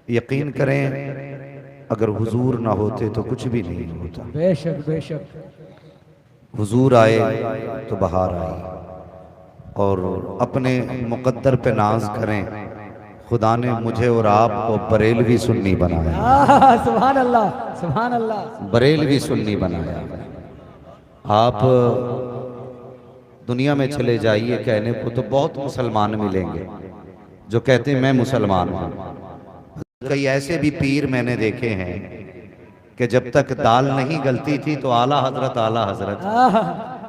यकीन करें अगर हुजूर ना होते तो कुछ भी नहीं होता। बेशक बेशक। हुजूर आए तो बहार आई। और अपने मुकद्दर पे नाज करें, खुदा ने मुझे और आपको बरेलवी सुन्नी बनाया। सुभान अल्लाह सुभान अल्लाह। बरेलवी सुन्नी बनाया। आप दुनिया में चले जाइए कहने को तो बहुत मुसलमान मिलेंगे जो कहते हैं मैं मुसलमान हूँ। कई ऐसे भी पीर मैंने देखे हैं कि जब तक दाल नहीं गलती थी तो आला हजरत,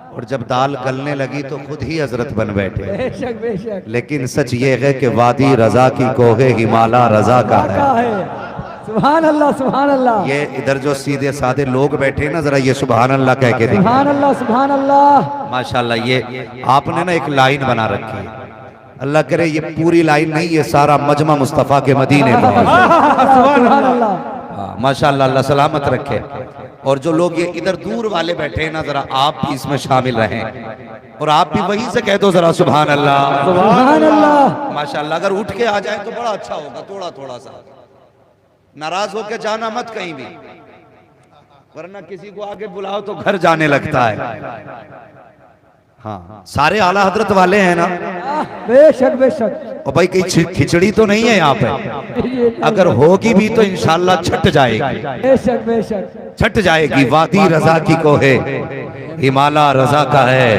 और जब दाल गलने लगी तो खुद ही हजरत बन बैठे। बेशक बेशक। लेकिन सच ये है कि वादी रजा की कोहे हिमाला रजा का है। सुभान अल्लाह सुभान अल्लाह। ये इधर जो सीधे साधे लोग बैठे ना, जरा ये सुभान अल्लाह कह के देखिए। सुभान अल्लाह सुभान अल्लाह। माशाल्लाह। ये आपने ना एक लाइन बना रखी है, अल्लाह करे ये पूरी लाइन नहीं, ये सारा मजमा मुस्तफ़ा के मदीने में है। सुभान अल्लाह। माशाल्लाह, अल्लाह सलामत रखे। और जो लोग ये इधर दूर वाले बैठे हैं ना, जरा आप भी इसमें शामिल रहें और आप भी वहीं से कह दो जरा सुभान अल्लाह सुभान अल्लाह। माशाल्लाह। अगर उठ के आ जाए तो बड़ा अच्छा होगा, थोड़ा थोड़ा सा। नाराज होकर जाना मत कहीं भी, वरना किसी को आगे बुलाओ तो घर जाने लगता है। हाँ, सारे आला हजरत वाले हैं ना। बेशक बेशक। और भाई कहीं खिचड़ी तो नहीं है यहाँ पे, अगर होगी भी तो इंशाल्लाह छट जाएगी। बेशक बेशक। छट जाएगी। वादी रजा की कोहे हिमाला रजा का है,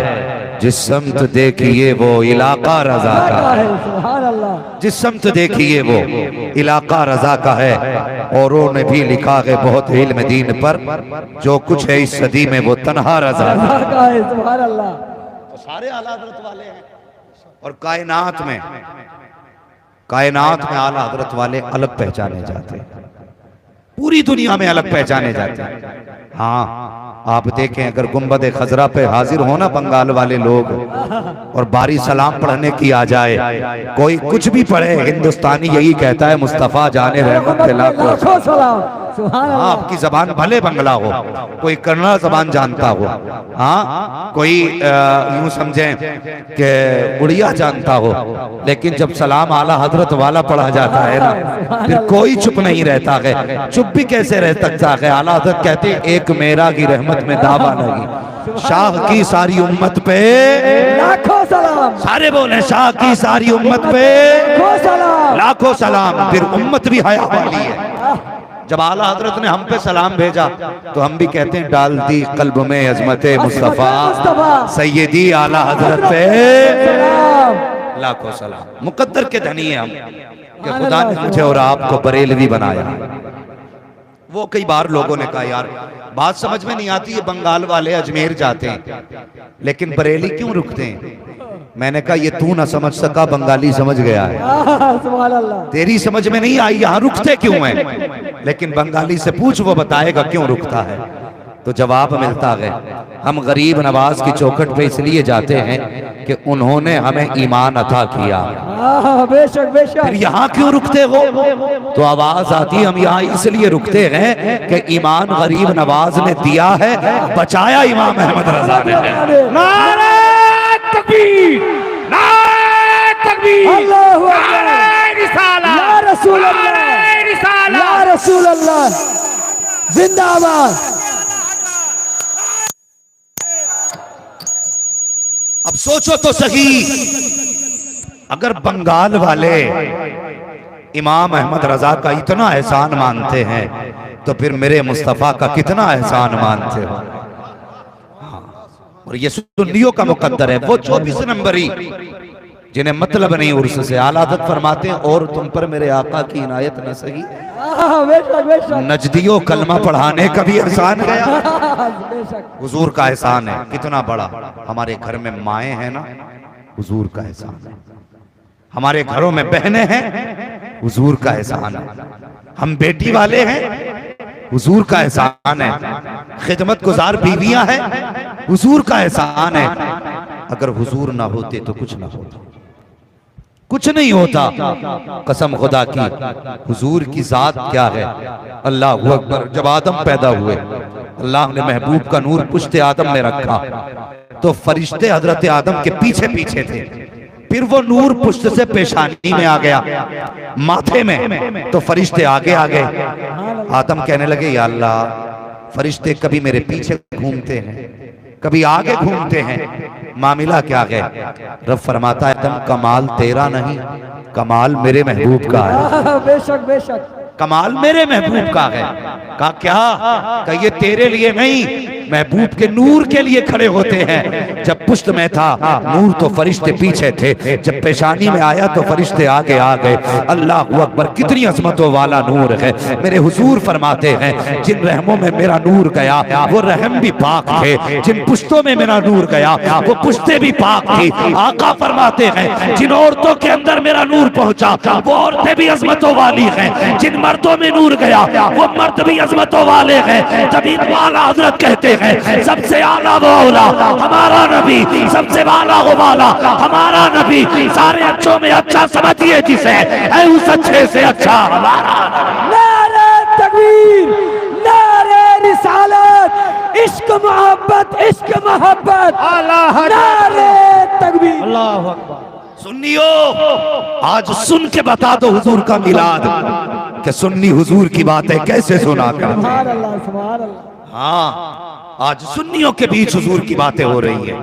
जिस समत देखिए वो इलाका रजा का है। सुभान अल्लाह। जिस समत देखिए वो इलाका रजा का है। औरों ने भी लिखा है बहुत इल्म दीन पर, जो कुछ है इस सदी में वो तन्हा रजा का है। सुभान अल्लाह। तो सारे आला हजरत वाले हैं। और कायनात में आला हजरत वाले अलग पहचाने जाते हैं, पूरी दुनिया में अलग पहचाने जाते हैं। हाँ, आप देखें अगर गुंबद खजरा पे हाजिर हो ना बंगाल वाले लोग, और बारी सलाम पढ़ने की आ जाए, कोई कुछ भी पढ़े, हिंदुस्तानी यही कहता है मुस्तफा जाने रहमत लाखों सलाम। हाँ, आपकी जबान भले बंगला हो, कोई कन्नड़ जबान जानता हो, हाँ कोई यूं समझें कि उड़िया जानता हो, लेकिन जब सलाम आला हजरत वाला पढ़ा जाता है ना, फिर कोई चुप नहीं रहता है। चुप भी कैसे रह सकता है? आला हजरत कहते हैं एक मेरा की रहमत में दावा लगी, शाह की सारी उम्मत पे लाखों सलाम। सारे बोले शाह की सारी उम्मत पे लाखों सलाम। फिर उम्मत भी हया वाली है। जब आला हजरत ने हम पे सलाम भेजा तो हम भी कहते हैं डाल दी कल्ब में अजमते मुस्तफा सैयदी आला हजरत पे लाखों सलाम। मुकद्दर के धनी हैं हम कि खुदा ने मुझे और आपको बरेलवी बनाया। वो कई बार लोगों ने कहा यार बात समझ में नहीं आती है, बंगाल वाले अजमेर जाते हैं लेकिन बरेली क्यों रुकते हैं? मैंने कहा ये तू ना समझ सका, बंगाली समझ गया है। सुभान अल्लाह। तेरी समझ में नहीं आई यहाँ रुकते क्यों हैं, लेकिन बंगाली से पूछ वो बताएगा क्यों रुकता है। तो जवाब मिलता है हम गरीब नवाज की चौखट पे इसलिए जाते हैं कि उन्होंने हमें ईमान अता किया। बेशक बेशक। फिर यहाँ क्यों रुकते हो? तो आवाज आती हम यहाँ इसलिए रुकते हैं कि ईमान गरीब नवाज ने दिया है, बचाया इमाम अहमद रजा ने। नारे तकबीर, नारे तकबीर, अल्लाहू अकबर, नारे रिसाला, या रसूल अल्लाह, नारे रिसाला, या रसूल अल्लाह, जिंदाबाद। अब सोचो तो सही, अगर बंगाल वाले इमाम अहमद रजा का इतना एहसान मानते हैं तो फिर मेरे मुस्तफा का कितना एहसान मानते हो। और ये सुन्नियों का मुकद्दर है, वो 24 नंबरी जिन्हें मतलब नहीं उर्स से। आला हज़रत फरमाते हैं और तुम पर मेरे आका की इनायत न सही, नजदियों कलमा पढ़ाने का भी एहसान गया। हुजूर का एहसान है कितना बड़ा। हमारे घर में माएँ हैं ना, हुजूर का एहसान है। हमारे घरों में बहनें हैं, हुजूर का एहसान है। हम बेटी वाले हैं, हुजूर का एहसान है। खिदमत गुजार बीवियां हैं, हुजूर का एहसान है। अगर हुजूर ना होते तो कुछ ना होता, कुछ नहीं होता। कसम खुदा की, हुजूर की जात क्या है। अल्लाह अकबर। जब आदम पैदा हुए, अल्लाह ने महबूब का नूर पुश्ते आदम में रखा तो फरिश्ते हजरत आदम के पीछे पीछे थे। फिर वो नूर पुष्ट से पेशानी में आ गया, माथे में, तो फरिश्ते आगे आ गए। आदम कहने लगे या अल्लाह, फरिश्ते कभी मेरे पीछे घूमते हैं, कभी आगे घूमते हैं, मामला क्या है? रब फरमाता है आदम कमाल तेरा नहीं, कमाल मेरे महबूब का है। बेशक बेशक कमाल मेरे महबूब का है। कहा क्या? कहा ये तेरे लिए नहीं, महबूब के नूर के लिए खड़े होते हैं। जब पुष्ट में था नूर तो फरिश्ते पीछे थे, जब पेशानी में आया तो फरिश्ते आगे आ गए। अल्लाह अकबर, कितनी अजमतों वाला नूर है। मेरे हुजूर फरमाते हैं जिन रहमों में मेरा नूर गया वो रहम भी पाक थे, जिन पुश्तों में मेरा नूर गया वो पुश्ते भी पाक थी। आका फरमाते हैं जिन औरतों के अंदर मेरा नूर पहुंचा वो औरतें भी अजमतों वाली हैं, जिन मर्दों में नूर गया वो मर्द भी अजमतों वाले हैं। तभी वाला हजरत कहते हैं सबसे आला वो औला हमारा नबी, सबसे वाला वो वाला हमारा नबी, सारे अच्छों में अच्छा समझिए जिसे है उस अच्छे से अच्छा हमारा। नारे तकबीर, नारे रिसालत, इश्क मोहब्बत, इश्क मोहब्बत, नारे तकबीर। अल्लाह अकबर। सुन्नियो आज सुन के बता दो हुजूर का मिलाद, कि सुन्नी हुजूर की बातें कैसे सुना कर। सुभान अल्लाह, सुभान अल्लाह। हाँ, आज सुन्नियों के बीच हुजूर की बातें हो रही है।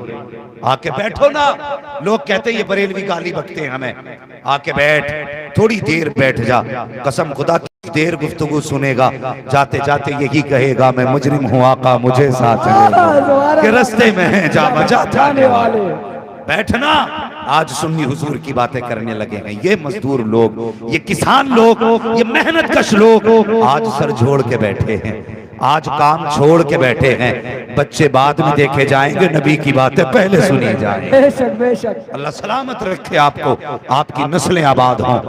आके बैठो ना, लोग कहते हैं ये बरेलवी गाली बकते हैं हमें। आके बैठ, थोड़ी देर बैठ जा, कसम खुदा की देर गुफ्तगू सुनेगा, जाते जाते यही कहेगा मैं मुजरिम हूँ आका मुझे साथ ले, कि रास्ते में है जा बजा जाने वाले। बैठना, आज सुन्नी हुजूर की बातें करने लगे हैं। ये मजदूर लोग, ये किसान लोग, ये मेहनत कश लोग आज सर जोड़ के बैठे हैं, आज काम छोड़ के बैठे हैं। बच्चे बाद में देखे जाएंगे, नबी की बातें पहले सुनी जाएंगी। बेशक बेशक। अल्लाह सलामत रखे आपको, आपकी नस्लें आबाद हों,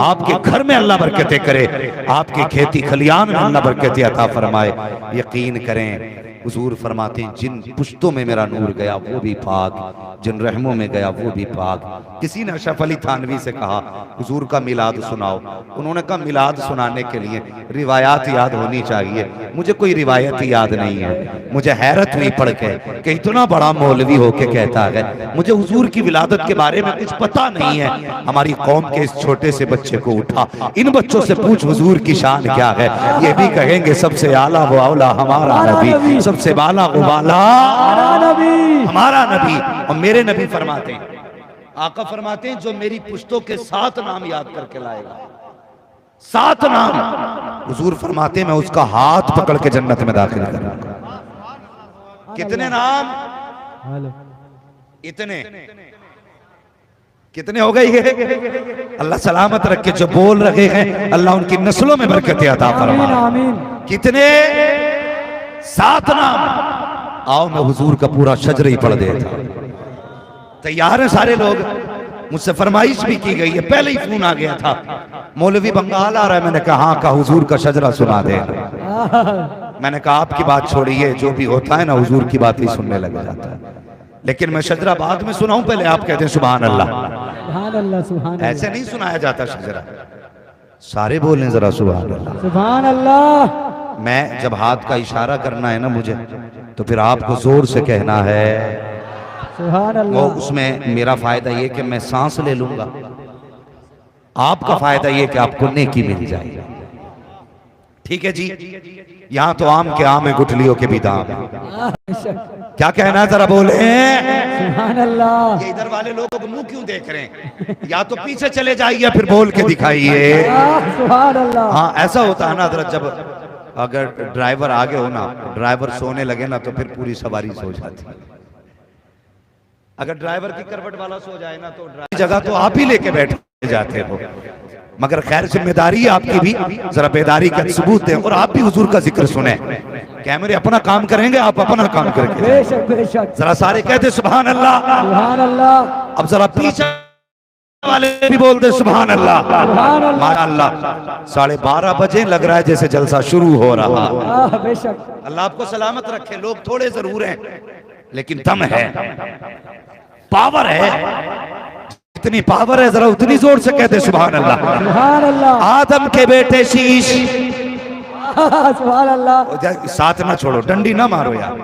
आपके घर में अल्लाह बरकतें करे, आपकी खेती खलियान में अल्लाह बरकतें अता फरमाए। यकीन करें हुजूर फरमाते हैं जिन पुश्तों में मेरा नूर गया वो भी पाक, जिन रहमों में गया वो भी पाक। किसी ने अशरफ अली थानवी से कहा हुजूर का मिलाद सुनाओ, उन्होंने कहा मिलाद सुनाने के लिए रिवायात याद होनी चाहिए। मुझे कोई रिवायत याद नहीं है। मुझे हैरत हुई पढ़ के कि इतना बड़ा मौलवी होके कहता है मुझे हुजूर की विलादत के बारे में कुछ पता नहीं है। हमारी कौम के इस छोटे से बच्चे को उठा, इन बच्चों से पूछ हुजूर की शान क्या है, ये भी कहेंगे सबसे आला वो औला हमारा नबी, सबसे बाला वो बाला हमारा नबी। और मेरे नबी फरमाते हैं, आका फरमाते हैं जो मेरी पुश्तों के 7 नाम याद करके लाएगा, 7 नाम, हुजूर फरमाते हैं मैं उसका हाथ पकड़ के जन्नत में दाखिल करूंगा। कितने नाम? इतने कितने हो गए ये? अल्लाह सलामत रखे जो बोल रहे हैं, अल्लाह उनकी नस्लों में बरकतें अता फरमाए। कितने? 7 नाम। आओ मैं हुजूर का पूरा शजर ही पढ़ देता। तैयार है सारे लोग? मुझसे फरमाइश भी की गई है, पहले ही फोन आ गया था मौलवी बंगाल आ रहा है। मैंने कहा हाँ का हुजूर का शजरा सुना दे। मैंने कहा आपकी बात छोड़िए, जो भी होता है ना हुजूर की बात ही सुनने लग जाता है। लेकिन मैं शजरा बाद में सुनाऊं, पहले आप कहते हैं सुभान अल्लाह। सुभान अल्लाह, सुभान अल्लाह। ऐसे नहीं सुनाया जाता शजरा, सारे बोलें जरा सुभान अल्लाह। सुभान अल्लाह। मैं जब हाथ का इशारा करना है ना मुझे, तो फिर आपको जोर से कहना है सुभान वो। अल्लाह। उसमें मेरा फायदा ये कि मैं सांस ले लूंगा, आपका फायदा ये कि आपको नेकी मिल जाएगी। ठीक है जी? यहाँ तो आम के आम है, गुठलियों के भी दाम है। क्या कहना है जरा बोले? सुभान अल्लाह। ये इधर वाले लोग मुंह क्यों देख रहे हैं? या तो पीछे चले जाइए फिर बोल के दिखाइए। सुभान अल्लाह। हाँ ऐसा होता है ना हजरत, जब अगर ड्राइवर आगे हो ना, ड्राइवर सोने लगे ना तो फिर पूरी सवारी सो जाती है। अगर ड्राइवर की करवट वाला सो जाए ना तो जगह तो आप ही लेके बैठ जाते हो। मगर खैर जिम्मेदारी है आपकी भी, जरा बेदारी का सबूत दें और आप भी हुजूर का जिक्र सुने। कैमरे अपना काम करेंगे, आप अपना काम करके। बेशक बेशक। जरा सारे कहते सुभान अल्लाह। सुभान अल्लाह। अब जरा पीछे वाले भी बोल दे सुभान अल्लाह। सुभान अल्लाह। माशाअल्लाह 12:30 बजे लग रहा है जैसे जलसा शुरू हो रहा। बेशक। अल्लाह आपको सलामत रखे। लोग थोड़े जरूर हैं लेकिन दम है, पावर है। इतनी पावर है, जरा उतनी जोर से कहते सुभान अल्लाह। सुभान अल्लाह। आदम के बेटे शीश। सुभान अल्लाह। साथ ना छोड़ो, डंडी ना मारो यार।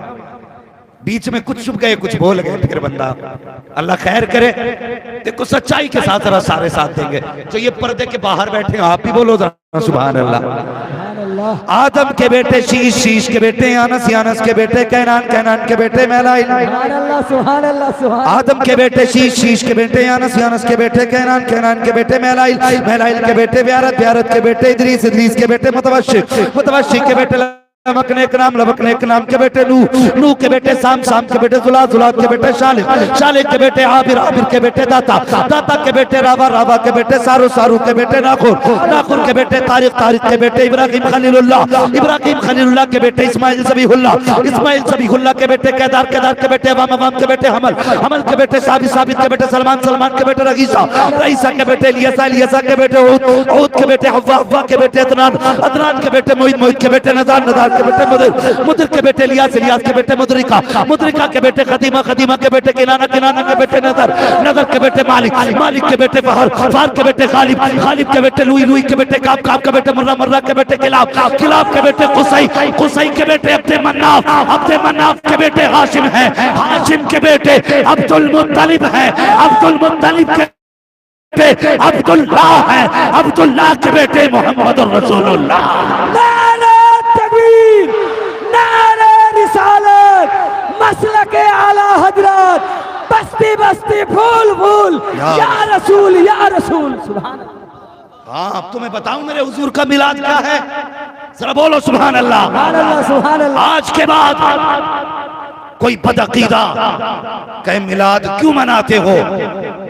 बीच में कुछ छुप गए, कुछ बोल गए, फिर बंदा अल्लाह खैर करे। देखो सच्चाई के साथ जरा सारे साथ देंगे। जो ये पर्दे के बाहर बैठे हैं, आप भी बोलो जरा सुभान अल्लाह। सुभान अल्लाह। आदम के बेटे शीश, शीश के बेटे यानस, यानस के बेटे कैनान, कैनान के बेटे मैलाइल, सुभान अल्लाह सुभान अल्लाह सुभान। आदम के बेटे शीश, शीश के बेटे यानस, यानस के बेटे कैनान, कैनान के बेटे मैलाइल, मैलाइल के बेटे ब्यारत, ब्यारत के बेटे इदरीस, इदरीस के बेटे मुतवश्शिक, मुतवश्शिक के बेटे लबकने के नाम, लबकने के नाम के बेटे नूह, नूह के बेटे साम, साम के बेटे जुलाद, जुलाद के बेटे शालिक, शालिक के बेटे आबिर, आबिर के बेटे दाता, दाता के बेटे रावा, रावा के बेटे सारू, सारू के बेटे नाखुर, नाखुर के बेटे तारिक, तारिक के बेटे इब्राहिम खलीलुल्लाह, इब्राहिम खलीलुल्लाह के बेटे इस्माइल ज़बीहुल्लाह, इस्माइल ज़बीहुल्लाह के बेटे केदार, केदार के बेटे अवाम, अवाम के बेटे हमल, हमल के बेटे साबित, साबित के बेटे सलमान, सलमान के बेटे रईसा, रईसा के बेटे इलियासा, इलियासा के बेटे ऊद, ऊद के बेटे हव्वा, हव्वा के बेटे अदनान, अदनान के बेटे मोहित, मोहित के बेटे नज़ार, नज़ार के बेटे मुदिर, मुदिर के बेटे इलियास, इलियास के बेटे मुदरिका, मुदरिका के बेटे खदीमा, खदीमा के बेटे किनाना, किनाना के बेटे नजर, नजर के बेटे मालिक, मालिक के बेटे फहर, फहर के बेटे गालिब, गालिब के बेटे लुई, लुई के बेटे काब, काब के बेटे मुर्रा, मुर्रा के बेटे किलाब, किलाब के बेटे कुसई, कुसई के बेटे अब्दे मन्नाफ, अब्दे मन्नाफ के बेटे हाशिम है, हाशिम के बेटे अब्दुल मुत्तलिब है, अब्दुल मुत्तलिब के बेटे अब्दुल्लाह है, अब्दुल्लाह के बेटे मोहम्मद रसूलुल्लाह। नारे तकबीर, नारे रिसालत, मसलक आला हजरत, बस्ती बस्ती फूल फूल, या रसूल या रसूल। सुभान अल्लाह। हाँ, अब तुम्हें बताऊं मेरे हुजूर का मिलाद क्या है, जरा बोलो सुभान अल्लाह। सुभान अल्लाह सुभान अल्लाह। आज के बाद कोई बदअकीदा कहे मिलाद क्यों मनाते हो,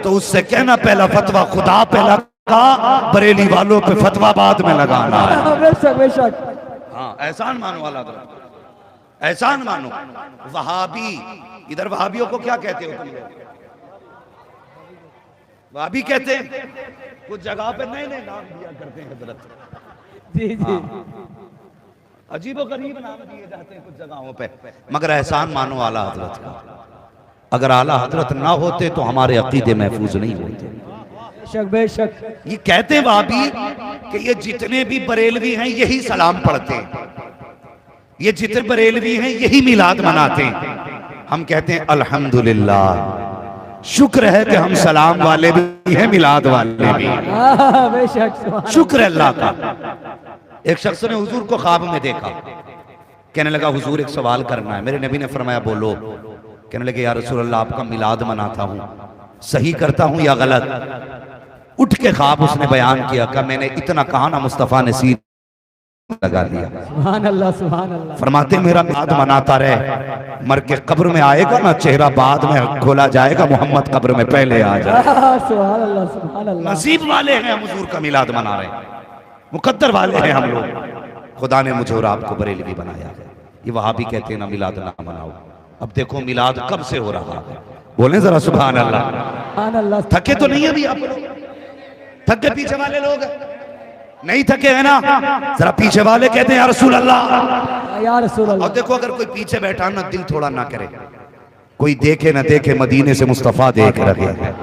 तो उससे कहना पहला फतवा खुदा पे लगा, बरेली वालों पे फतवा बाद में लगाना है। बेशक बेशक। हाँ, एहसान मानो वाला, एहसान मानो। वहाबी, इधर वहाबियों को क्या कहते हो तुम लोग? वहाबी कहते हैं, कुछ जगह पे नए नए नाम दिया करते हैं हजरत। जी जी। अजीबो गरीब नाम दिए जाते हैं कुछ जगहों पे, मगर एहसान मानो आला हजरत का। अगर आला हजरत ना होते तो हमारे अकीदे महफूज नहीं होते। बेशक बेशक। ये कहते हैं वहाबी कि ये जितने भी बरेलवी हैं यही सलाम पढ़ते हैं, ये जितने बरेलवी हैं यही मिलाद मनाते हैं। हम कहते हैं अल्हम्दुलिल्लाह, शुक्र है कि हम सलाम वाले भी हैं, मिलाद वाले भी हैं। बेशक। शुक्र है अल्लाह का। एक शख्स ने हुजूर को ख्वाब में देखा, कहने लगा हुजूर एक सवाल करना है। मेरे नबी ने फरमाया बोलो। कहने लगे या रसूल अल्लाह, आपका मिलाद मनाता हूँ, सही करता हूँ या गलत? उठ के ख्वाब उसने बयान किया कि मैंने इतना कहा ना, मुस्तफा ने सीध लगा दिया। सुभान अल्लाह सुभान अल्लाह। फरमाते मेरा मिलाद मनाता रहे, मर के कब्र में आएगा ना, चेहरा बाद में खोला जाएगा, मोहम्मद कब्र में पहले आ जाए। सुभान अल्लाह सुभान अल्लाह। नसीब वाले हैं हम हुजूर का मिलाद मना रहे हैं, मुकद्दर वाले हैं हम लोग। खुदा ने मुझे और आपको बरेलवी बनाया है। ये वहाबी कहते हैं ना मिलाद ना मनाओ। अब देखो मिलाद कब से हो रहा है, बोले जरा सुभान अल्लाह। सुभान अल्लाह। थके तो नहीं अभी आप लोग? थक गए पीछे वाले लोग? नहीं थके है ना? जरा पीछे वाले कहते हैं या रसूल अल्लाह, या रसूल अल्लाह। और देखो अगर कोई पीछे बैठा ना, दिल थोड़ा ना करे, कोई देखे ना देखे, मदीने से मुस्तफा देख रहे हैं।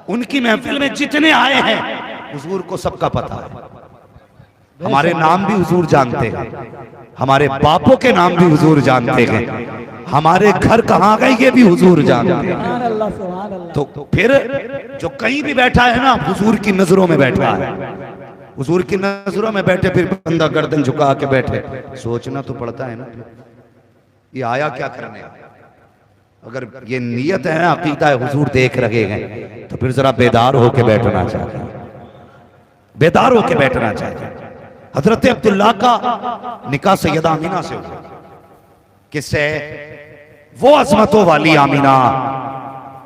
उनकी महफिल में जितने आए हैं हुजूर को सबका पता है। हमारे नाम भी हुजूर जानते हैं, हमारे बापों के नाम भी हुजूर जानते हैं, हमारे घर कहाँ गए ये भी हुजूर जानते हैं। सुभान अल्लाह सुभान अल्लाह। तो फिर जो कहीं भी बैठा है ना, हुजूर की नजरों में बैठा है, हुजूर की नजरों में बैठे, फिर बंदा गर्दन झुका के बैठे, सोचना तो पड़ता है ना ये आया क्या करने। अगर ये नियत है ना, अकीदा है हुजूर देख रहे हैं, तो फिर जरा बेदार होके बैठना चाहिए, बेदार होके बैठना चाहिए। हजरत अब्दुल्ला का निकाह सैयदा आमीना से हुआ। किससे? वो अजमतों वाली आमीना,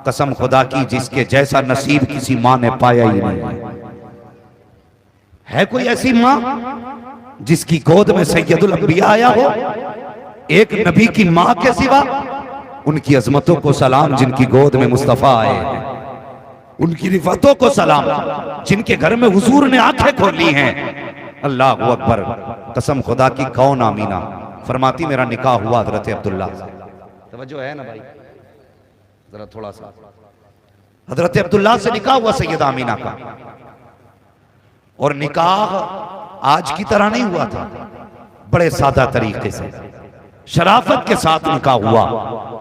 कसम खुदा की जिसके जैसा नसीब किसी माँ ने पाया ही नहीं। है कोई ऐसी माँ जिसकी गोद में सैयदुल अंबिया आया हो? एक नबी की माँ के सिवा उनकी अजमतों को सलाम जिनकी गोद में मुस्तफा आए हैं, उनकी रिफतों को सलाम जिनके घर में हुजूर ने आंखें खोली हैं। अल्लाह अकबर, कसम खुदा की। कौन आमीना फरमाती मेरा निकाह हुआ हजरत अब्दुल्ला से। तवज्जो है ना भाई, जरा थोड़ा सा। हजरत अब्दुल्ला से निकाह हुआ सैयदा आमीना का, और निकाह आज की तरह नहीं हुआ था, बड़े सादा तरीके से। शराफत के साथ निकाह हुआ।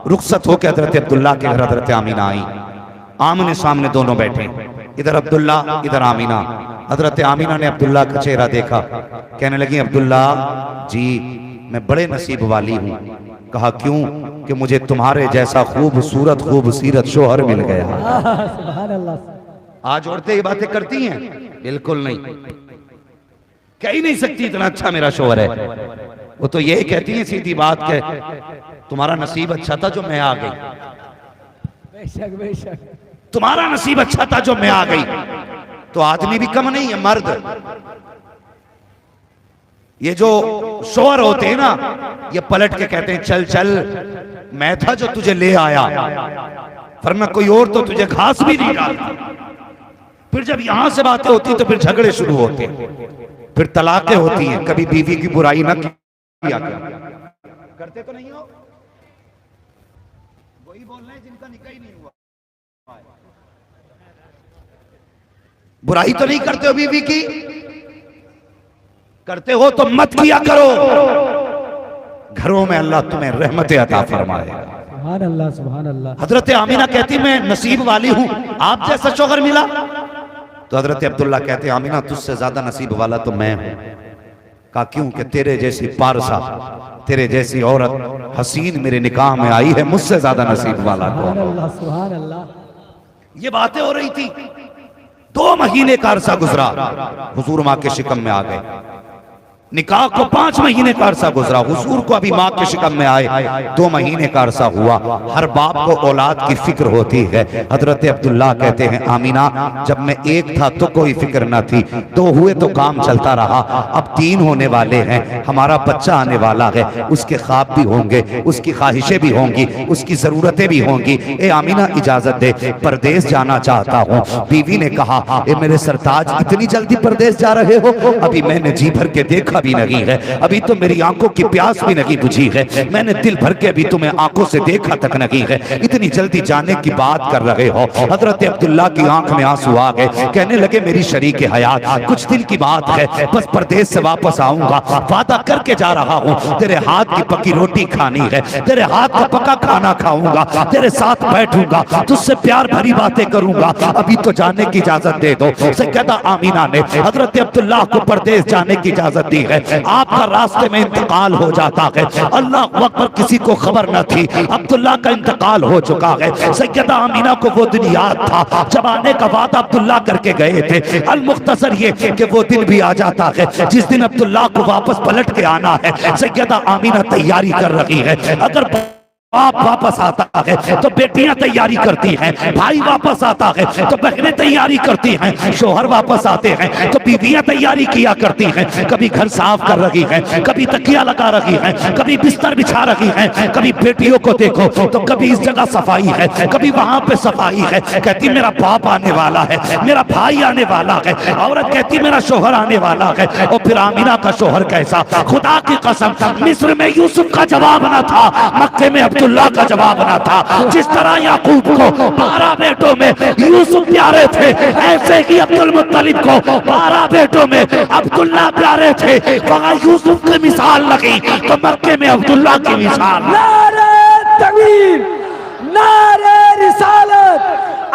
रुखसत होकर हजरत अब्दुल्ला के घर हजरत आमीना आई। आमने सामने दोनों बैठे, इधर अब्दुल्ला इधर आमीना। हजरत आमीना ने अब्दुल्ला का चेहरा देखा, कहने लगी अब्दुल्ला जी मैं बड़े नसीब वाली हूँ। कहा क्यों? कि मुझे तुम्हारे जैसा खूबसीरत शोहर मिल गया। सुभान अल्लाह। आज औरतें ये बातें करती हैं? बिल्कुल नहीं, कह ही नहीं सकती इतना अच्छा मेरा शोहर है। वो तो यही कहती है सीधी बात के तुम्हारा नसीब अच्छा था जो मैं आ गई, बेशक बेशक। तुम्हारा नसीब अच्छा था जो मैं आ गई। तो आदमी भी कम नहीं है, मर्द। ये जो शोहर होते हैं ना, ये पलट के कहते हैं चल चल मैं था जो तुझे ले आया, वरना कोई और तो तुझे घास भी नहीं डालता। फिर जब यहां से बातें होती तो फिर झगड़े शुरू होते हैं, फिर तलाकें होती हैं। कभी बीवी की बुराई ना किया करते तो नहीं हो? वही बोल रहे हैं जिनका निकाह ही नहीं हुआ। बुराई तो नहीं करते हो बीवी की? करते हो तो मत किया करो। घरों में अल्लाह तुम्हें रहमतें अता फरमाएगा। सुभान अल्लाह सुभान अल्लाह। हजरत आमीना कहती मैं नसीब वाली हूं, आप जैसा शौहर मिला। तो हजरत अब्दुल्ला कहते आमीना तुझसे ज्यादा नसीब वाला तो मैं हूं। कहा क्यों? कि तेरे जैसी पारसा, तेरे जैसी औरत हसीन मेरे निकाह में आई है, मुझसे ज्यादा नसीब वाला सुभान कौन? अल्लाह सुभान अल्लाह। ये बातें हो रही थी। 2 महीने का अरसा गुजरा, हुजूर माँ के शिकम में आ गए। निकाह को 5 महीने का अरसा गुजरा, हुजूर को अभी माँ के शिकम में आए 2 महीने का अरसा हुआ। हर बाप को औलाद की फिक्र होती है। हजरत अब्दुल्ला कहते हैं आमीना जब मैं एक था तो कोई फिक्र ना थी, 2 हुए तो काम चलता रहा, अब 3 होने वाले हैं, हमारा बच्चा आने वाला है, उसके ख्वाब भी होंगे, उसकी ख्वाहिशें भी होंगी, उसकी जरूरतें भी होंगी। ए आमीना इजाजत दे, परदेश जाना चाहता हूँ। बीवी ने कहा ए मेरे सरताज इतनी जल्दी परदेश जा रहे हो? अभी मैंने जी भर के देखा भी नहीं है, अभी तो मेरी आंखों की प्यास भी नहीं बुझी है, मैंने दिल भर के भी तुम्हें आंखों से देखा तक नहीं है, इतनी जल्दी जाने की बात कर रहे हो? हजरत अब्दुल्ला की आंख में आंसू आ गए, कहने लगे मेरी शरीक हयात कुछ दिल की बात है, बस परदेश से वापस आऊंगा, वादा करके जा रहा हूँ, तेरे हाथ की पकी रोटी खानी है, तेरे हाथ का पका खाना खाऊंगा, तेरे साथ बैठूंगा, तुझसे प्यार भरी बातें करूंगा, अभी तो जाने की इजाजत दे दो। सैयदा आमीना ने हजरत अब्दुल्ला को परदेश जाने की इजाजत दी है। आपका रास्ते में इंतकाल हो जाता है, अल्लाह अकबर, किसी को खबर न थी अब्दुल्ला का इंतकाल हो चुका है। सैयदा आमीना को वो दिन याद था जब आने का वादा अब्दुल्ला करके गए थे। अल मुख्तसर ये कि वो दिन भी आ जाता है जिस दिन अब्दुल्ला को वापस पलट के आना है। सैयदा आमीना तैयारी कर रही है। अगर बाप वापस आता है तो बेटियां तैयारी करती हैं, भाई वापस आता है तो बहनें तैयारी करती हैं, शोहर वापस आते हैं तो बीवियां तैयारी किया करती हैं। कभी घर साफ कर रही हैं, कभी तकिया लगा रही हैं, कभी बिस्तर बिछा रही हैं। कभी बेटियों को देखो तो कभी इस जगह सफाई है, कभी वहां पे सफाई है। कहती मेरा बाप आने वाला है, मेरा भाई आने वाला है। औरत कहती मेरा शोहर आने वाला है। और फिर आमीना का शोहर कैसा, खुदा की कसम मिस्र में यूसुफ का जवाब ना था, मक्के में अब्दुल्ला का जवाब ना था। जिस तरह याकूब को 12 बेटों में यूसुफ प्यारे थे, ऐसे ही अब्दुल मुत्तलिब को 12 बेटों में अब्दुल्ला प्यारे थे। वहां यूसुफ की मिसाल लगी तो मक्के में अब्दुल्ला की मिसाल। नारे तकबीर, नारे रिसालत,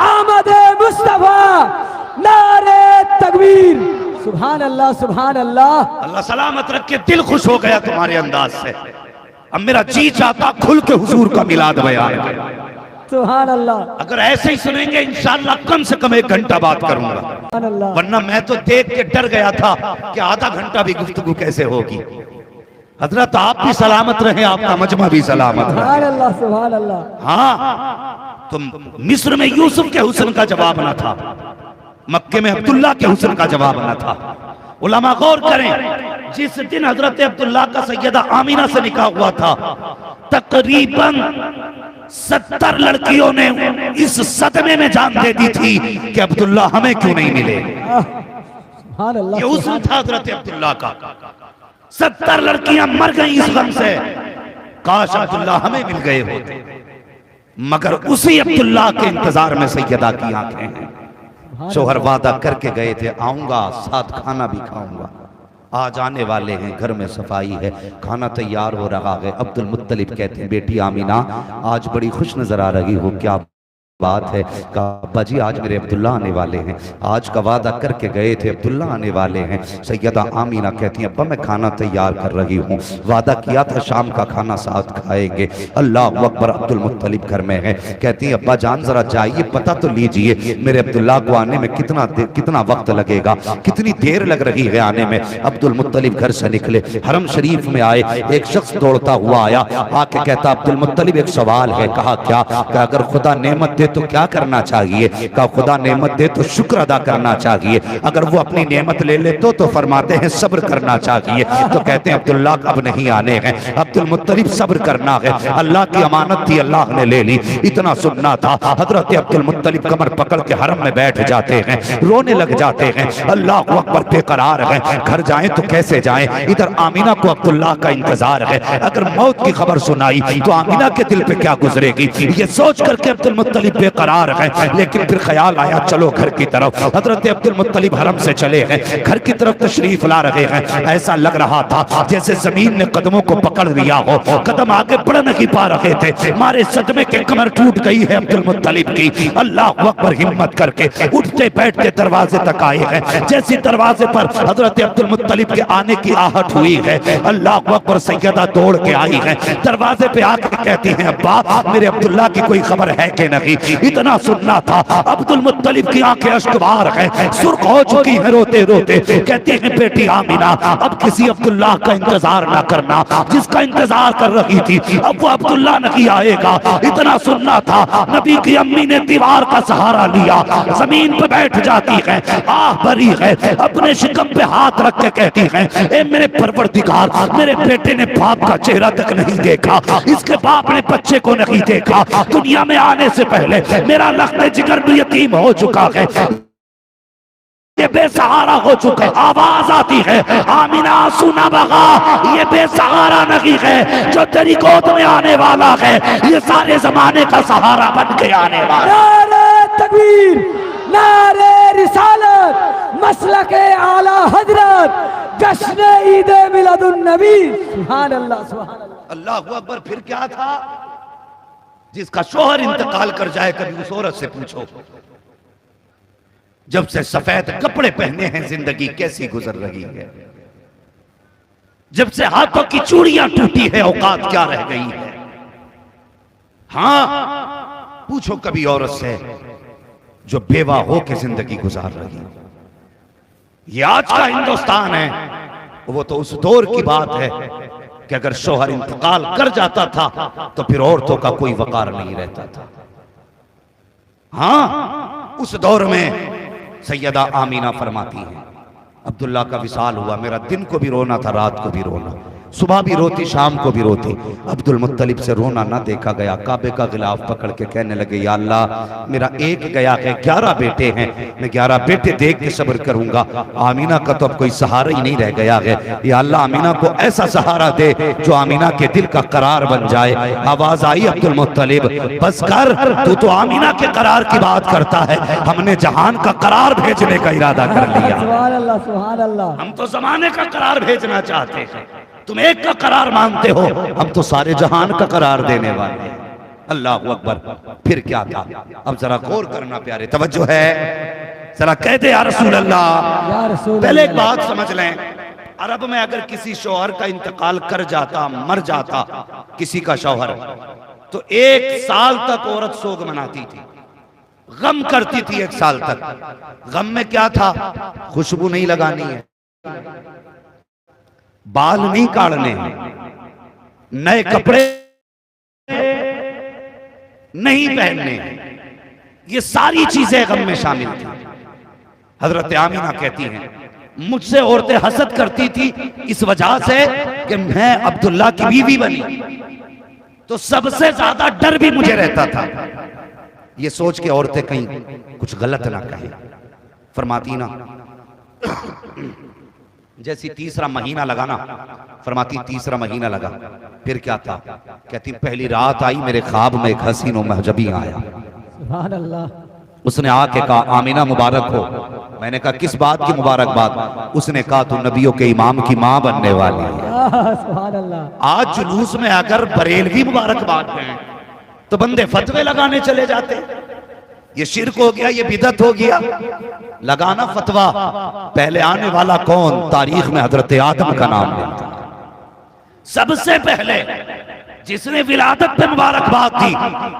आमदे मुस्तफा, नारे तकबीर। सुभान अल्लाह सुभान अल्लाह। अल्लाह सलामत रख के, दिल खुश हो गया तुम्हारे अंदाज से। अब मेरा जी चाहता खुल के हुजूर का मिलाद बयान करें। सुभान अल्लाह। अगर ऐसे ही सुनेंगे इंशाअल्लाह कम से कम 1 घंटा बात करूंगा, सुभान अल्लाह। वरना मैं तो देख के डर गया था कि आधा घंटा भी गुफ्तगू कैसे होगी। हजरत आप भी सलामत रहे, आपका मजमा भी सलामत रहे। सुभान अल्लाह सुभान अल्लाह। हाँ, तो मिस्र में यूसुफ के हुस्न का जवाब न था, मक्के में अब्दुल्ला के हुस्न का जवाब न था। उलमा गौर करें, जिस दिन हजरत अब्दुल्ला का सैयदा आमीना से निकाह हुआ था, तकरीबन 70 लड़कियों ने इस सदमे में जान दे दी थी कि अब्दुल्ला हमें क्यों नहीं मिले। सुभान अल्लाह। ये हुस्न था हजरत अब्दुल्ला का। 70 लड़कियां मर गई इस गम से, काश अब्दुल्ला हमें मिल गए होते। मगर उसी अब्दुल्ला के इंतजार में सैयदा की आंखें हैं। शोहर वादा करके गए थे आऊंगा, साथ खाना भी खाऊंगा, आज आने वाले हैं, घर में सफाई है, खाना तैयार हो रहा है। अब्दुल मुत्तलिब कहते हैं बेटी आमीना आज बड़ी खुश नजर आ रही हो, क्या बात है? कहा अब्बा जी आज मेरे अब्दुल्ला आने वाले हैं, आज का वादा करके गए थे, अब्दुल्ला आने वाले हैं। सैयदा आमीना कहती हैं अब्बा मैं खाना तैयार कर रही हूँ, वादा किया था शाम का खाना साथ खाएंगे। अल्लाह अकबर। अब्दुल मुत्तलिब घर में है, कहती हैं अब्बा जान जरा जाइए पता तो लीजिए मेरे अब्दुल्ला को आने में कितना वक्त लगेगा, कितनी देर लग रही है आने में। अब्दुल मुत्तलिब घर से निकले, हरम शरीफ में आए, एक शख्स दौड़ता हुआ आया, आके कहता अब्दुल मुत्तलिब एक सवाल है। कहा क्या? कहा अगर खुदा नेमत दे तो क्या करना चाहिए? कहा खुदा नेमत दे तो शुक्र अदा करना चाहिए, अगर वो अपनी नेमत ले ले तो फरमाते हैं सब्र करना चाहिए। तो कहते हैं अब्दुल्ला अब नहीं आने हैं। अब्दुल मुत्तलिब सब्र करना है, अल्लाह की अमानत थी अल्लाह ने ले ली, इतना सुनना था। हजरत अब्दुल मुत्तलिब कमर पकड़ के हरम में बैठ जाते हैं, रोने लग जाते हैं। अल्लाह अकबर बेकरार है, घर जाएं तो कैसे जाएं? इधर आमीना को अब्दुल्ला का इंतजार है, अगर मौत की खबर सुनाई तो आमीना के दिल पे क्या गुजरेगी? ये सोच करके अब्दुल मुत्तलिब बेकरार है। लेकिन फिर ख्याल आया चलो घर की तरफ। हजरत अब्दुल मुत्तलिब हरम से चले हैं, घर की तरफ तशरीफ ला रहे हैं। ऐसा लग रहा था जैसे जमीन ने कदमों को पकड़ लिया हो, कदम आगे बढ़ नहीं पा रहे थे, मारे सदमे के कमर टूट गई है अब्दुल मुत्तलिब की। अल्लाह अकबर। हिम्मत करके उठते बैठते दरवाजे तक आए हैं। जैसे दरवाजे पर हजरत अब्दुल मुत्तलिब के आने की आहट हुई है, अल्लाह अकबर। सैयदा दौड़ के आई है, दरवाजे पे आके कहती हैं अब्बा मेरे अब्दुल्ला की कोई खबर है कि नहीं? इतना सुनना था। अब्दुल मुत्तलिब की आंखें अश्कबार हैं, सुर्ख हो चुकी है रोते रोते। कहते हैं बेटी आमीना अब किसी अब्दुल्ला का इंतजार ना करना, जिसका इंतजार कर रही थी अब वो अब्दुल्ला नहीं आएगा। इतना सुनना था। नबी की अम्मी ने दीवार का सहारा लिया, जमीन पे बैठ जाती है, आह भरी है, अपने शिकम पे हाथ रख के कहती है ए मेरे परवरदिगार, मेरे बेटे ने बाप का चेहरा तक नहीं देखा, इसके बाप ने बच्चे को नहीं देखा, दुनिया में आने से पहले मेरा लख्त जिगर भी यतीम हो चुका है, ये बेसहारा हो चुका है। आवाज आती है आमीना सुना बगा, ये बेसहारा नहीं है जो तेरी गोद में आने वाला है, ये सारे जमाने का सहारा बन के आने वाला। नारे तकबीर, नारे रिसालत, मसलके आला हजरत, जश्न ईद मिलादुन नबी। सुभान अल्लाह, सुभान अल्लाह। अल्लाहु अकबर। फिर क्या था? जिसका शोहर इंतकाल कर जाए कभी उस औरत से पूछो, जब से सफेद कपड़े पहने हैं जिंदगी कैसी गुजर रही है, जब से हाथों की चूड़ियां टूटी है औकात क्या रह गई है। हाँ पूछो कभी औरत से जो बेवा हो के जिंदगी गुजार रही है। ये आज का हिंदुस्तान है, वो तो उस दौर की बात है कि अगर शोहर इंतकाल कर जाता था तो फिर औरतों का कोई वकार नहीं रहता था। हाँ उस दौर में सैयदा आमीना फरमाती हैं अब्दुल्ला का विसाल हुआ, मेरा दिन को भी रोना था रात को भी रोना, सुबह भी रोती शाम को भी रोती। अब्दुल मुत्तलिब से रोना ना देखा गया, काबे का गिलाफ पकड़ के कहने लगे या अल्लाह मेरा एक गया है, 11 बेटे हैं, मैं 11 बेटे देख के सब्र करूंगा, आमीना का तो अब कोई सहारा ही नहीं रह गया है। या अल्लाह आमीना को ऐसा सहारा दे जो आमीना के दिल का करार बन जाए। आवाज आई अब्दुल मुत्तलिब बस कर, तू तो आमीना के करार की बात करता है, हमने जहान का करार भेजने का इरादा कर लिया। सुभान अल्लाह, सुभान अल्लाह। हम तो जमाने का करार भेजना चाहते हैं, तुम एक का करार मानते हो, हम तो सारे जहान का करार देने वाले हैं। अल्लाह अकबर। फिर क्या था? अब जरा गौर करना प्यारे, तवज्जो है, जरा कहते या रसूल अल्लाह। या रसूल पहले एक अल्लाह। बात समझ लें, अरब में अगर किसी शौहर का इंतकाल कर जाता, मर जाता किसी का शौहर, तो 1 साल तक औरत सोग मनाती थी, गम करती थी 1 साल तक। गम में क्या था? खुशबू नहीं लगानी है, बाल नहीं काटने, नए कपड़े नहीं पहनने, ये सारी चीजें गम में शामिल थी। हजरत आमीना कहती हैं मुझसे औरतें हसद करती थी इस वजह से कि मैं अब्दुल्ला की बीवी बनी, तो सबसे ज्यादा डर भी मुझे रहता था, ये सोच के औरतें कहीं कुछ गलत ना कहें। फरमाती ना जैसी तीसरा महीना लगा ना, फरमाती तीसरा महीना लगा, फिर क्या था? कहती पहली रात आई मेरे ख्वाब में एक हसीन महजबी आया, सुभान अल्लाह। उसने आके कहा आमीना मुबारक हो, मैंने कहा किस बात की मुबारकबाद? उसने कहा तू नबियों के इमाम की मां बनने वाली है। सुभान अल्लाह। आज जुलूस में अगर बरेलवी मुबारकबाद हैं तो बंदे फतवे लगाने चले जाते। ये शिर्क हो गया, ये बिदत हो गया, लगाना फतवा। पहले आने वाला कौन? तारीख में हजरत आदम का नाम मिलता। सबसे पहले जिसने विलादत पे मुबारकबाद दी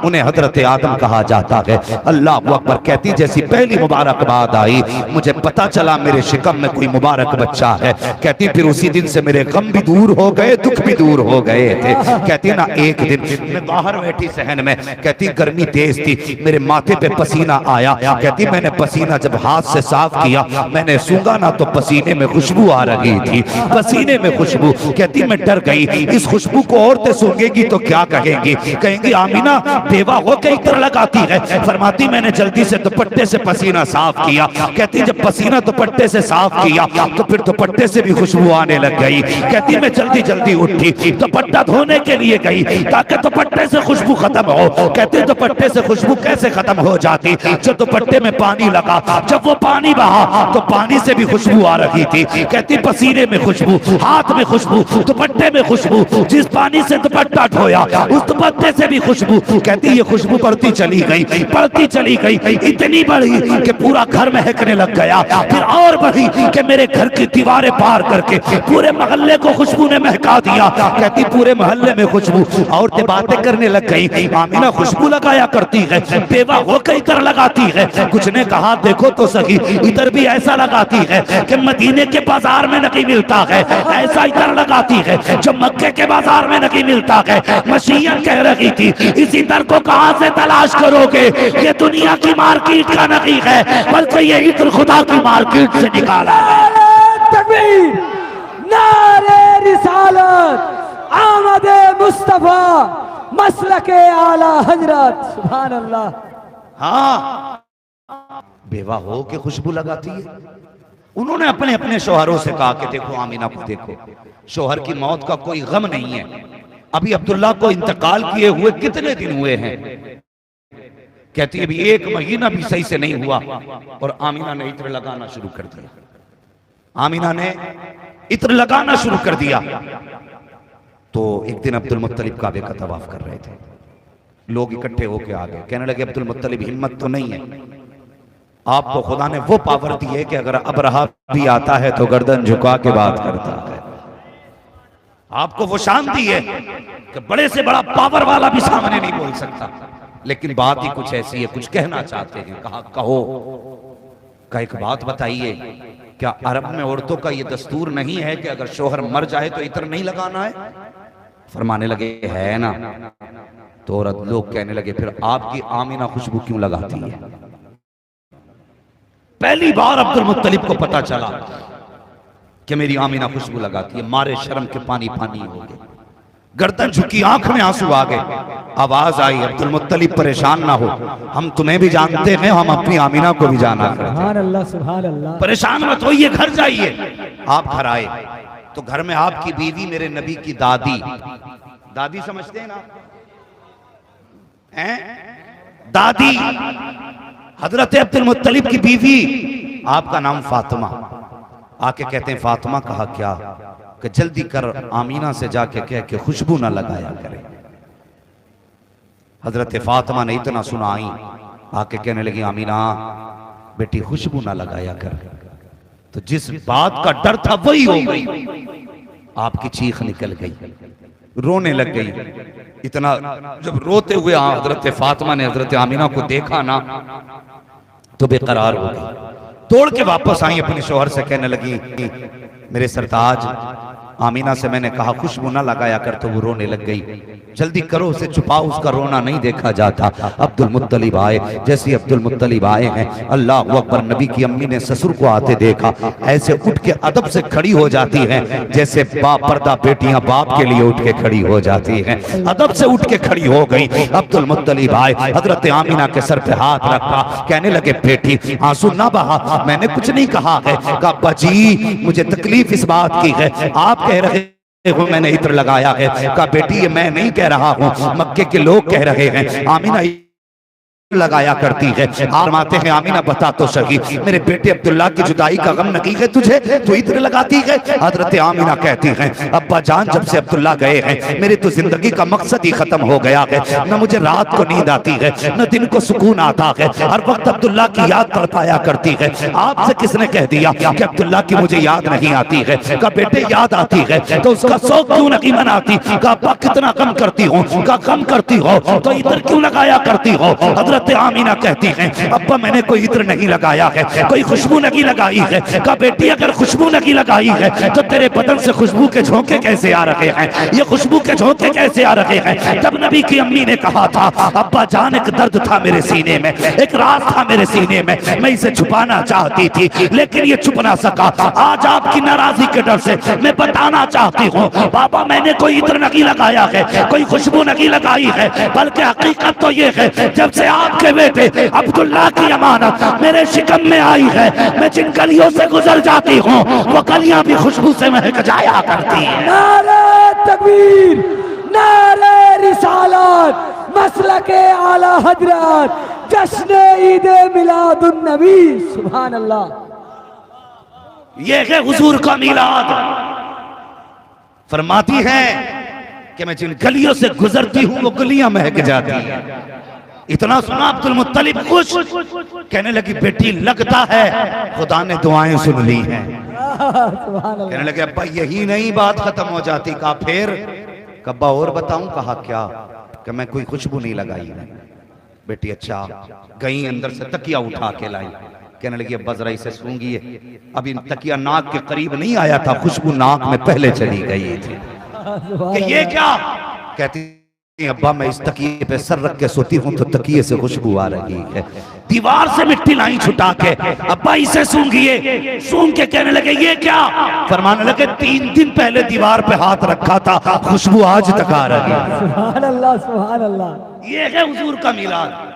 उन्हें हजरत आदम कहा जाता है। अल्लाह अकबर कहती जैसी पहली मुबारकबाद आई मुझे पता चला मेरे शिकम में कोई मुबारक बच्चा है। कहती फिर उसी दिन से मेरे गम भी दूर हो गए, दुख भी दूर हो गए थे। कहती ना एक दिन मैं बाहर बैठी सहन में, कहती गर्मी तेज थी, मेरे माथे पे पसीना आया। कहती मैंने पसीना जब हाथ से साफ किया मैंने सूंघा ना तो पसीने में खुशबू आ रही थी, पसीने में खुशबू। कहती मैं डर गई, इस खुशबू को औरतें सूंघेगी तो क्या कहेंगी? कहेंगी आमीना बेवा हो के इत्र लगाती है। फरमाती मैंने जल्दी से दुपट्टे से पसीना साफ किया। कहती जब पसीना दुपट्टे से साफ किया तो फिर दुपट्टे से भी खुशबू आने लग गई। कहती मैं जल्दी जल्दी उठी, दुपट्टा धोने के लिए गई ताकि दुपट्टे से खुशबू खत्म हो। कहती दुपट्टे से खुशबू कैसे खत्म हो जाती? जब दुपट्टे में पानी लगा, जब वो पानी बहा तो पानी से भी खुशबू आ रही थी। कहती पसीने में खुशबू, हाथ में खुशबू, दुपट्टे में खुशबू, जिस पानी से दुपट्टा धोया उस दुपट्टे से भी खुशबू। कहती ये खुशबू बढ़ती चली गई, बढ़ती चली गई, इतनी बढ़ी कि पूरा घर महकने लग गया। फिर और बढ़ी कि मेरे घर की दीवारें पार करके पूरे मोहल्ले को खुशबू ने महका दिया। कहती पूरे मोहल्ले में खुशबू। औरतें बातें करने लग गई, आमीना खुशबू लगाया करती है, बेवा होकर इतर लगाती है। कुछ ने कहा देखो तो सही, इतर भी ऐसा लगाती है कि मदीने के बाजार में नहीं मिलता है, ऐसा इतर लगाती है जो मक्के के बाजार में नहीं मिलता है। मशीयन कह रही थी इस इतर को कहां से तलाश करोगे? ये दुनिया की मार्केट का नहीं है बल्कि ये इत्र खुदा की मार्केट से निकाला है। तकबीर, नारे रिसालत, आमद मुस्तफा, मसलके आला हजरत। सुभान अल्लाह। हाँ, बेवा हो के खुशबू लगाती है। उन्होंने अपने अपने शोहरों से कहा कि देखो आमीना को देखो, शोहर की मौत का कोई गम नहीं है। अभी अब्दुल्ला को इंतकाल किए हुए कितने दिन हुए हैं? कहती है अभी 1 महीना भी सही से नहीं हुआ और आमीना ने इत्र लगाना शुरू कर दिया। आमीना ने इत्र लगाना शुरू कर दिया। तो एक दिन अब्दुल मुत्तलिब काबे का तवाफ कर रहे थे, लोग इकट्ठे होके आ गए, कहने लगे अब्दुल मुत्तलिब हिम्मत तो नहीं है, आपको खुदा ने वो पावर दी है कि अगर अबरहा भी आता है तो गर्दन झुका के बात करता है। आपको वो शान दी है कि बड़े से बड़ा पावर वाला भी सामने नहीं बोल सकता। लेकिन बात ही कुछ ऐसी है, कुछ कहना चाहते हैं। कहा कहो। का एक बात बताइए, क्या अरब में औरतों का ये दस्तूर नहीं है कि अगर शोहर मर जाए तो इत्र नहीं लगाना है? फरमाने लगे है ना। तो औरत लोग कहने लगे फिर आपकी आमीना खुशबू क्यों लगाती है? पहली बार अब्दुल मुत्तलिब को पता चला कि मेरी आमीना खुशबू लगाती है। मारे शर्म के पानी पानी हो गए, गर्दन झुकी, आंख में आंसू आ गए। आवाज आई अब्दुल मुत्तलिब परेशान ना हो, हम तुम्हें भी जानते हैं, हम अपनी आमीना को भी जाना करते हैं। सुभान अल्लाह, सुभान अल्लाह। परेशान मत होइए, घर जाइए। आप घर आए तो घर में आपकी बीवी मेरे नबी की दादी, दादी समझते हैं ना? दादी हजरत अब्दुल मुत्तलिब की बीवी, आपका नाम फातिमा। आके कहते हैं फातिमा कहा क्या? कि जल्दी कर आमीना से जाके कह के खुशबू ना लगाया करे। हजरत फातिमा ने इतना सुना, आई आके कहने लगी आमीना बेटी खुशबू ना लगाया कर। तो जिस बात का डर था वही हो गई। आपकी चीख निकल गई, रोने लग गई। इतना जब रोते हुए हजरत फातिमा ने हजरत आमीना को देखा ना तो बेकरार हो गई। तोड़ के वापस आई, अपने शौहर से कहने लगी मेरे सरताज आमीना से मैंने कहा खुशबू ना लगाया कर, तो वो रोने लग गई। जल्दी करो उसे छुपाओ, उसका रोना नहीं देखा जाता। अब्दुल मुत्तलिब आए। जैसे अब्दुल मुत्तलिब आए हैं, अल्लाह अकबर, नबी की अम्मी ने ससुर को आते देखा, ऐसे उठ के अदब से खड़ी हो जाती हैं जैसे बाप पर्दा बेटियां बाप के लिए उठ के खड़ी हो जाती हैं। अदब से उठ के खड़ी हो गई। अब्दुल मुत्तलिब आए, हजरत आमीना के सर पे हाथ रखा, कहने लगे बेटी आंसू ना बहा, मैंने कुछ नहीं कहा है। कहा अब्बा जी मुझे तकलीफ इस बात की है, आप कह रहे हो मैंने इत्र लगाया है। कहा बेटी ये मैं नहीं कह रहा हूं, मक्के के लोग कह रहे हैं। आमीना लगाया करती है। फरमाते हैं आमीना बता तो सही मेरे बेटे अब्दुल्ला की जुदाई का गम नहीं है तुझे, तो इत्र लगाती है। हजरत आमीना कहती हैं अब्बा जान जब से अब्दुल्ला गए हैं मेरी तो जिंदगी का मकसद ही खत्म हो गया है। न मुझे रात को नींद आती है न दिन को सुकून आता है, हर वक्त अब्दुल्ला की याद तड़पाया करती है। आपसे किसने कह दिया कि अब्दुल्ला की मुझे याद नहीं आती है? का बेटे याद आती है तो उसका शौक क्यों नहीं मनाती? का अब्बा कितना कम करती हो, का कम करती हो तो इत्र क्यों लगाया करती हो? आमीना कहती हैं अब्बा मैंने कोई इत्र नहीं लगाया है, कोई खुशबू नहीं लगाई है। का बेटी अगर खुशबू नहीं लगाई है तो तेरे बदन से खुशबू के झोंके कैसे आ रहे हैं? ये खुशबू के झोंके कैसे आ रहे हैं? जब नबी की अम्मी ने कहा था अब्बा जान एक दर्द था मेरे सीने में, एक राज था मेरे सीने में, मैं इसे छुपाना चाहती थी लेकिन ये छुप ना सका। आज आपकी नाराजगी के डर से मैं बताना चाहती हूँ बाबा मैंने कोई इत्र नहीं लगाया है, कोई खुशबू नहीं लगाई है, बल्कि हकीकत तो ये है जब से आपके बेटे अब्दुल्ला की अमानत मेरे शिकम में आई है मैं जिन गलियों से गुजर जाती हूँ वो गलियां भी खुशबू से महक जाया करती हैं। नारे तकबीर, नारे रिसालत, मसलके आला हजरत, जश्न ईद मिलादुन नबी। सुभान अल्लाह। ये है हुजूर का मिलाद। फरमाती है कि मैं जिन गलियों से गुजरती हूँ वो गलियां महक जाती हैं। इतना सुना अब्दुल मुत्तलिब खुश, कहने लगी बेटी लगता है खुदा ने दुआएं सुन ली हैं। कहने लगे अब्बा यही नहीं बात खत्म हो जाती। कहा फिर? कब्बा और बताऊं? कहा क्या? कि मैं कोई खुशबू नहीं लगाई है। बेटी अच्छा। गई अंदर से तकिया उठा के लाई। कहने लगी अब्बा जरा इसे सूंघिए। अभी तकिया नाक के करीब नहीं आया था, खुशबू नाक में पहले चली गई थी। कि ये क्या? कहती अब्बा मैं इस तकिए पे सर रख के सोती हूँ तो तकिए से खुशबू आ रही है। दीवार से मिट्टी लाई छुटा के अब्बा इसे सूंघिए। सूंघ के कहने लगे ये क्या? फरमाने लगे 3 दिन पहले दीवार पे हाथ रखा था, खुशबू आज तक आ रही है। सुभान अल्लाह, सुभान अल्लाह। ये है हुजूर का मिलाद।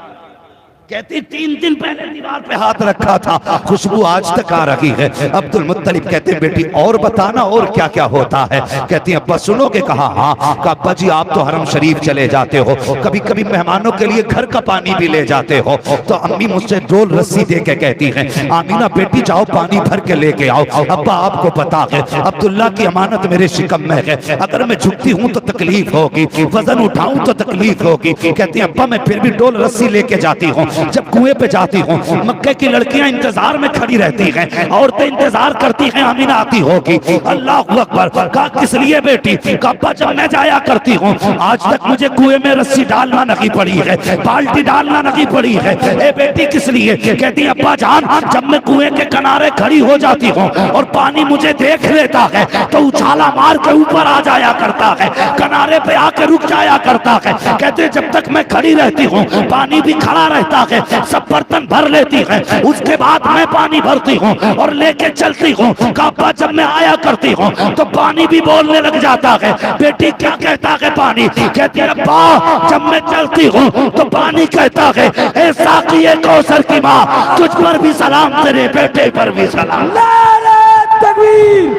कहती 3 दिन पहले दीवार पे हाथ रखा था, खुशबू आज तक आ रही है। अब्दुल मुत्तलिब कहते बेटी और बताना और क्या क्या होता है? कहती अब्बा सुनोगे? कहा हाँ। कहा अब्बा जी आप तो हरम शरीफ चले जाते हो, कभी कभी मेहमानों के लिए घर का पानी भी ले जाते हो, तो अम्मी मुझसे डोल रस्सी दे के कहती है आमीना बेटी जाओ पानी भर के लेके आओ। अब्बा आपको पता है अब्दुल्ला की अमानत मेरे शिकम में है, अगर मैं झुकती हूँ तो तकलीफ होगी, वजन उठाऊं तो तकलीफ होगी। कहती अब्बा मैं फिर भी डोल रस्सी लेके जाती हूँ। जब कुएं पे जाती हूँ मक्के की लड़कियां इंतजार में खड़ी रहती हैं, औरतें इंतजार करती हैं आमीना आती होगी। अल्लाह अकबर। कहा किस लिए बेटी? कहा जब मैं जाया करती हूँ आज तक मुझे कुएं में रस्सी डालना नहीं पड़ी है, बाल्टी डालना नहीं पड़ी है। ए बेटी किस लिए? कहती अब्बा जान जब मैं कुएं के किनारे खड़ी हो जाती हूँ और पानी मुझे देख लेता है तो उछाला मार के ऊपर आ जाया करता है, किनारे पे आके रुक जाया करता है। कहते जब तक मैं खड़ी रहती हूँ पानी भी खड़ा रहता है, सब बर्तन भर लेती है, उसके बाद मैं पानी भरती हूँ और लेके चलती हूँ। काबा जब मैं आया करती हूँ तो पानी भी बोलने लग जाता है। बेटी क्या कहता है पानी? कहती है अब्बा जब मैं चलती हूँ तो पानी कहता है ए साक़िए कौसर की माँ तुझ पर भी सलाम, तेरे बेटे पर भी सलाम। नारे तकबीर,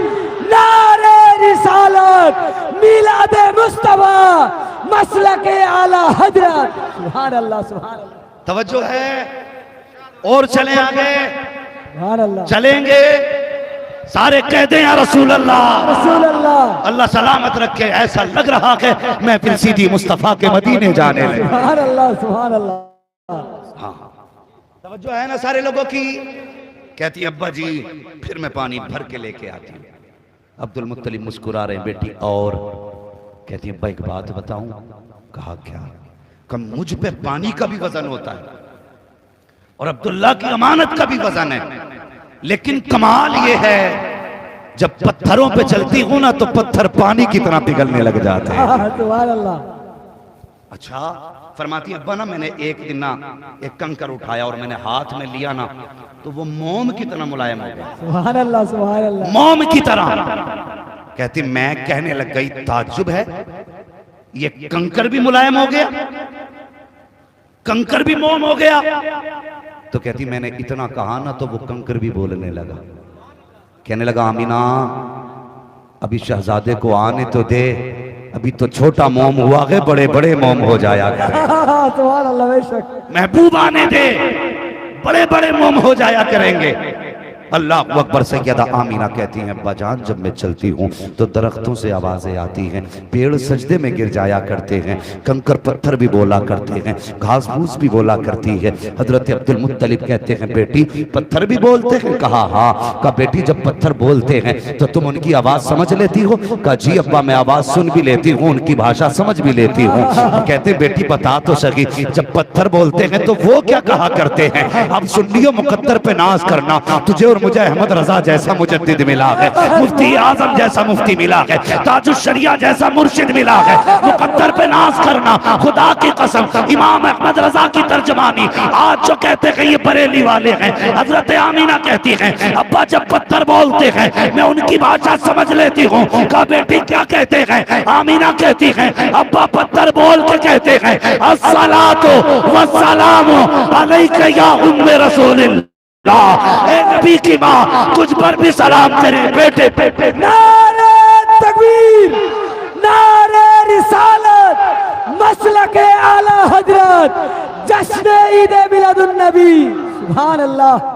नारे रिसालत, मिलादे मुस्तफा, मसलके आला हजरत। सुभान अल्लाह, सुभान अल्लाह। तवज्जो है और चले आगे, सुभान अल्लाह। चलेंगे सारे कहते हैं रसूल अल्लाह, रसूल अल्लाह। अल्लाह सलामत रखे। ऐसा लग रहा है मैं फिर सीधी मुस्तफा के मदीने जाने लगे। सुभान अल्लाह, सुभान अल्लाह। हाँ तवज्जो है ना सारे लोगों की? कहती अब्बा जी फिर मैं पानी भर के लेके आती हूँ। अब्दुल मुत्तलिब मुस्कुरा रहे बेटी और कहती अब्बा एक बात बताऊं? कहा क्या? कम मुझ पे पानी का भी वजन होता है और अब्दुल्ला की अमानत का भी वजन है, लेकिन कमाल ये है जब पत्थरों पे चलती हूं ना तो पत्थर पानी की तरह पिघलने लग जाते हैं। सुभान अल्लाह। अच्छा फरमाती अब्बा ना मैंने एक दिन ना एक कंकर उठाया और मैंने हाथ में लिया ना तो वो मोम की तरह मुलायम हो गया। सुभान अल्लाह, सुभान अल्लाह। मोम की तरह। कहती मैं कहने लग गई ताज्जुब है ये कंकर भी मुलायम हो गया, कंकर भी मोम हो गया। तो कहती मैंने इतना कहा ना तो वो कंकर भी बोलने लगा। कहने लगा आमीना अभी शहजादे को आने तो दे, अभी तो छोटा मोम हुआ है, बड़े बड़े मोम हो जाया करे। सुभान अल्लाह बेशक। महबूब आने दे, बड़े बड़े मोम हो जाया करेंगे। अल्लाह अकबर। सैयदा आमीना कहती हैं अब्बा जान जब मैं चलती हूँ तो दरख्तों से आवाजें आती हैं, पेड़ सजदे में गिर जाया करते हैं, कंकर पत्थर भी बोला करते हैं, घास फूस भी बोला करती है। हजरत अब्दुल मुत्तलिब कहते हैं बेटी पत्थर भी बोलते हैं? कहा हाँ। कहा बेटी जब पत्थर बोलते हैं तो तुम उनकी आवाज समझ लेती हो? कहा जी अब्बा मैं आवाज सुन भी लेती हूँ, उनकी भाषा समझ भी लेती हूँ। कहते बेटी बता तो सही, जब पत्थर बोलते हैं तो वो क्या कहा करते हैं? अब सुन्नियों मुकद्दर पे नाज करना, तुझे और मुझे अहमद रजा जैसा मुजद्दिद मिला है, मुफ्ती आजम जैसा मुफ्ती मिला है, ताजुश शरिया जैसा मुर्शिद मिला है। मुकद्दर पे नाज करना, खुदा की कसम इमाम अहमद रजा की तर्जमानी आज जो कहते हैं ये बरेली वाले हैं। हजरत आमीना कहती हैं अब्बा जब पत्थर बोलते हैं मैं उनकी भाषा समझ लेती हूँ। कहा बेटी क्या कहते हैं? आमीना कहती हैं अब्बा पत्थर बोल के कहते हैं अस्सलातु वस्सलामु अलैका या उम्मे रसूलिल्लाह, ए नबी की माँ तुझ पर भी सलाम तेरे बेटे पे। नारे तकबीर, नारे रिसालत, मसलके आला हजरत, जश्न ईद मिलादुन नबी। सुभान अल्लाह।